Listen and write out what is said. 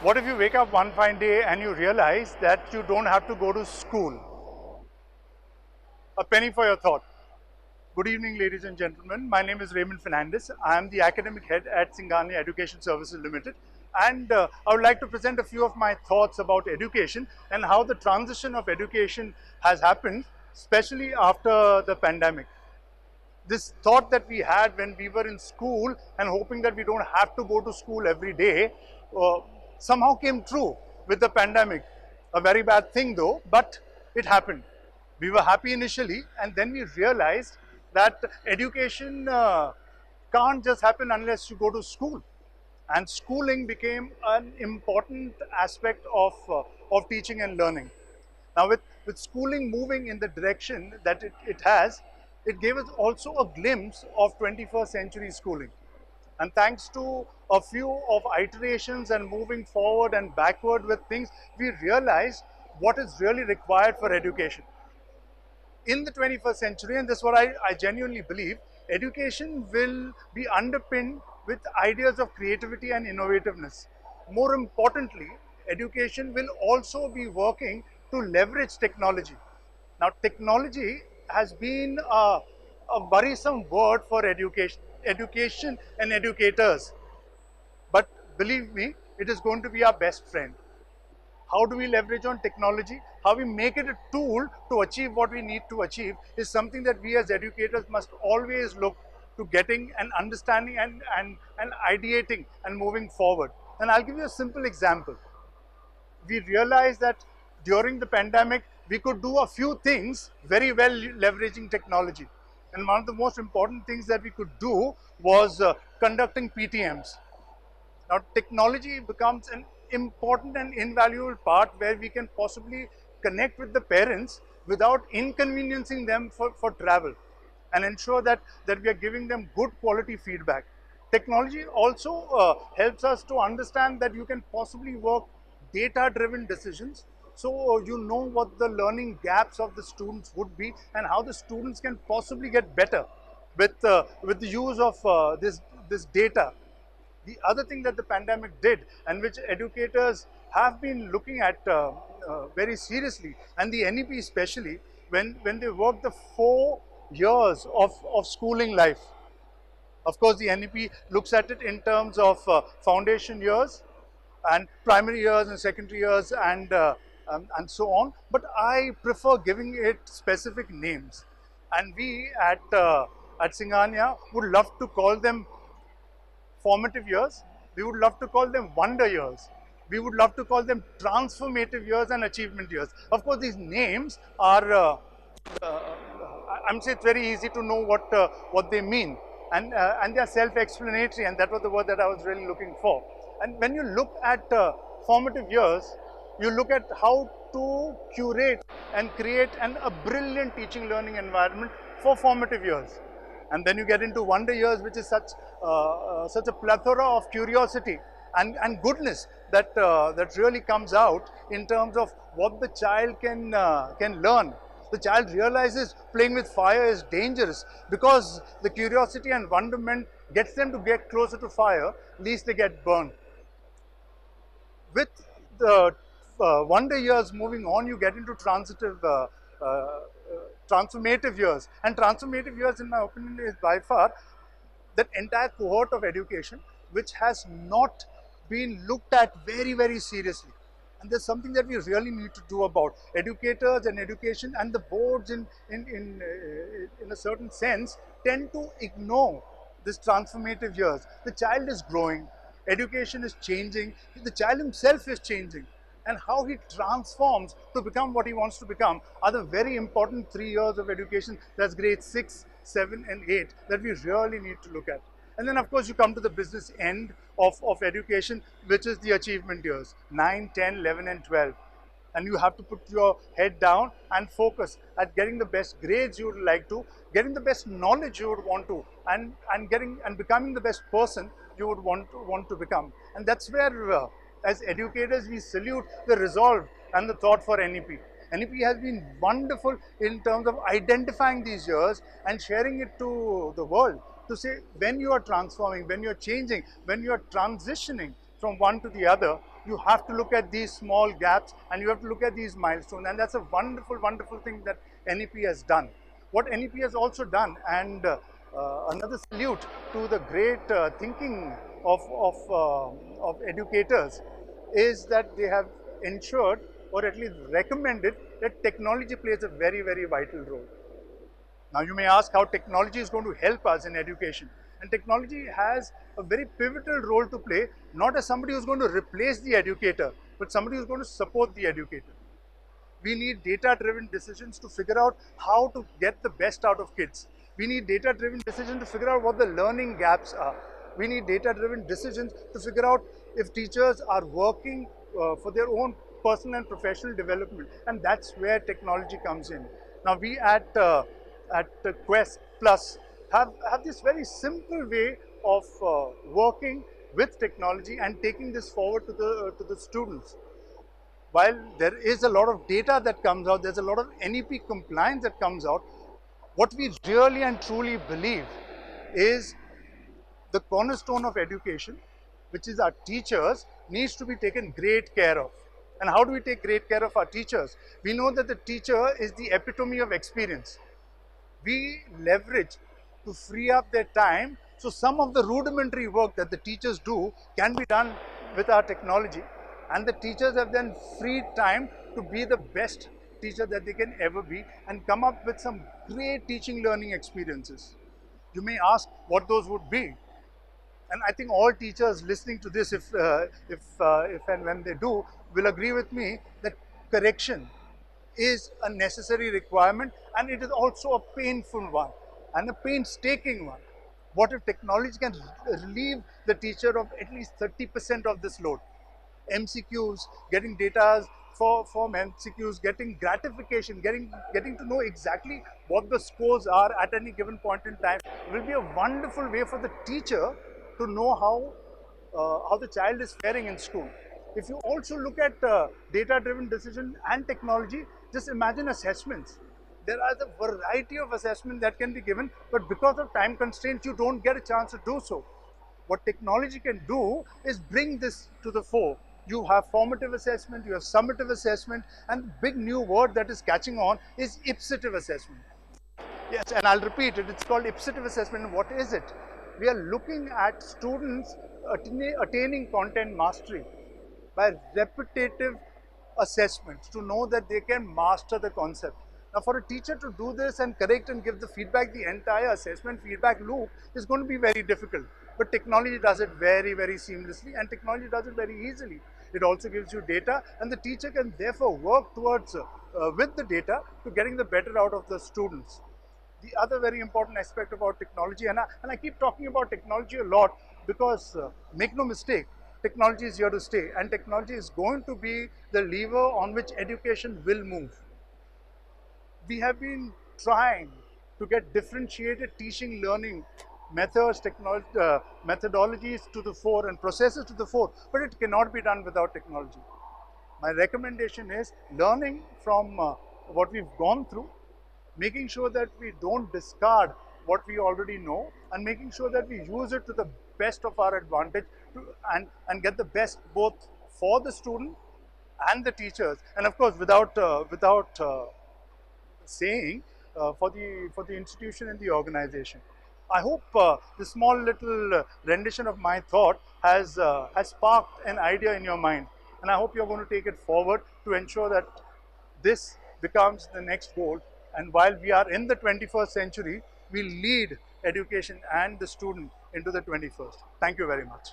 What if you wake up one fine day and you realize that you don't have to go to school? A penny for your thought. Good evening, ladies and gentlemen. My name is Raymond Fernandes. I am the academic head at Head-Singhania Education Services Limited. And I would like to present a few of my thoughts about education and how the transition of education has happened, especially after the pandemic. This thought that we had when we were in school and hoping that we don't have to go to school every day uh, somehow came true with the pandemic. A very bad thing though, but it happened. We were happy initially, and then we realized that education can't just happen unless you go to school. And schooling became an important aspect of teaching and learning. Now, with schooling moving in the direction that it has, it gave us also a glimpse of 21st century schooling. And thanks to a few of iterations and moving forward and backward with things, we realized what is really required for education. In the 21st century, and this is what I genuinely believe, education will be underpinned with ideas of creativity and innovativeness. More importantly, education will also be working to leverage technology. Now, technology has been a worrisome word for education and educators. But believe me, it is going to be our best friend. How do we leverage on technology? How we make it a tool to achieve what we need to achieve is something that we as educators must always look to getting and understanding and ideating and moving forward. And I'll give you a simple example. We realized that during the pandemic, we could do a few things very well leveraging technology. And one of the most important things that we could do was conducting PTMs. Now, technology becomes an important and invaluable part where we can possibly connect with the parents without inconveniencing them for travel and ensure that we are giving them good quality feedback. Technology also helps us to understand that you can possibly work data-driven decisions, so you know what the learning gaps of the students would be and how the students can possibly get better with the use of this data. The other thing that the pandemic did, and which educators have been looking at very seriously, and the NEP especially, when they work the 4 years of schooling life. Of course, the NEP looks at it in terms of foundation years and primary years and secondary years and so on. But I prefer giving it specific names. And we at Singhania would love to call them formative years. We would love to call them wonder years. We would love to call them transformative years and achievement years. Of course, these names are, I'm saying it's very easy to know what they mean. And they are self-explanatory, and that was the word that I was really looking for. And when you look at formative years, you look at how to curate and create a brilliant teaching learning environment for formative years. And then you get into wonder years, which is such a plethora of curiosity and goodness that really comes out in terms of what the child can learn. The child realizes playing with fire is dangerous because the curiosity and wonderment gets them to get closer to fire, lest they get burned. With the wonder years moving on, you get into transformative years. And transformative years, in my opinion, is by far that entire cohort of education which has not been looked at very, very seriously. And there's something that we really need to do about. Educators and education and the boards in a certain sense tend to ignore this transformative years. The child is growing, education is changing, the child himself is changing, and how he transforms to become what he wants to become are the very important 3 years of education. That's grade 6, 7 and 8 that we really need to look at. And then of course you come to the business end of education, which is the achievement years, 9, 10, 11 and 12. And you have to put your head down and focus at getting the best grades you would like to, getting the best knowledge you would want to, and becoming the best person you would want to become. And that's where as educators we salute the resolve and the thought for NEP. NEP has been wonderful in terms of identifying these years and sharing it to the world to say when you are transforming, when you are changing, when you are transitioning from one to the other, you have to look at these small gaps and you have to look at these milestones. And that's a wonderful, wonderful thing that NEP has done. What NEP has also done, and another salute to the great thinking of educators, is that they have ensured or at least recommended that technology plays a very, very vital role. Now you may ask how technology is going to help us in education. And technology has a very pivotal role to play, not as somebody who's going to replace the educator, but somebody who's going to support the educator. We need data-driven decisions to figure out how to get the best out of kids. We need data-driven decisions to figure out what the learning gaps are. We need data-driven decisions to figure out if teachers are working for their own personal and professional development. And that's where technology comes in. Now we at Quest Plus have this very simple way of working with technology and taking this forward to the students. While there is a lot of data that comes out, there's a lot of NEP compliance that comes out, what we really and truly believe is the cornerstone of education, which is our teachers, needs to be taken great care of. And how do we take great care of our teachers? We know that the teacher is the epitome of experience. We leverage to free up their time, so some of the rudimentary work that the teachers do can be done with our technology, and the teachers have then free time to be the best teacher that they can ever be and come up with some great teaching learning experiences. You may ask what those would be, and I think all teachers listening to this, if and when they do, will agree with me that correction is a necessary requirement, and it is also a painful one and a painstaking one. What if technology can relieve the teacher of at least 30% of this load? MCQs, getting data from MCQs, getting gratification, getting to know exactly what the scores are at any given point in time will be a wonderful way for the teacher to know how the child is faring in school. If you also look at data-driven decision and technology, just imagine assessments. There are a variety of assessments that can be given, but because of time constraints, you don't get a chance to do so. What technology can do is bring this to the fore. You have formative assessment, you have summative assessment, and the big new word that is catching on is ipsative assessment. Yes, and I'll repeat it, it's called ipsative assessment. And what is it? We are looking at students attaining content mastery by repetitive assessments to know that they can master the concept. Now for a teacher to do this and correct and give the feedback, the entire assessment feedback loop is going to be very difficult. But technology does it very, very seamlessly, and technology does it very easily. It also gives you data, and the teacher can therefore work towards with the data to getting the better out of the students. The other very important aspect about technology, and I keep talking about technology a lot because make no mistake, technology is here to stay, and technology is going to be the lever on which education will move. We have been trying to get differentiated teaching learning methods, methodologies to the fore and processes to the fore, but it cannot be done without technology. My recommendation is learning from what we've gone through, making sure that we don't discard what we already know, and making sure that we use it to the best of our advantage and get the best both for the student and the teachers, and of course without saying for the institution and the organization. I hope this small little rendition of my thought has sparked an idea in your mind, and I hope you're going to take it forward to ensure that this becomes the next goal. And while we are in the 21st century, we lead education and the student into the 21st. Thank you very much.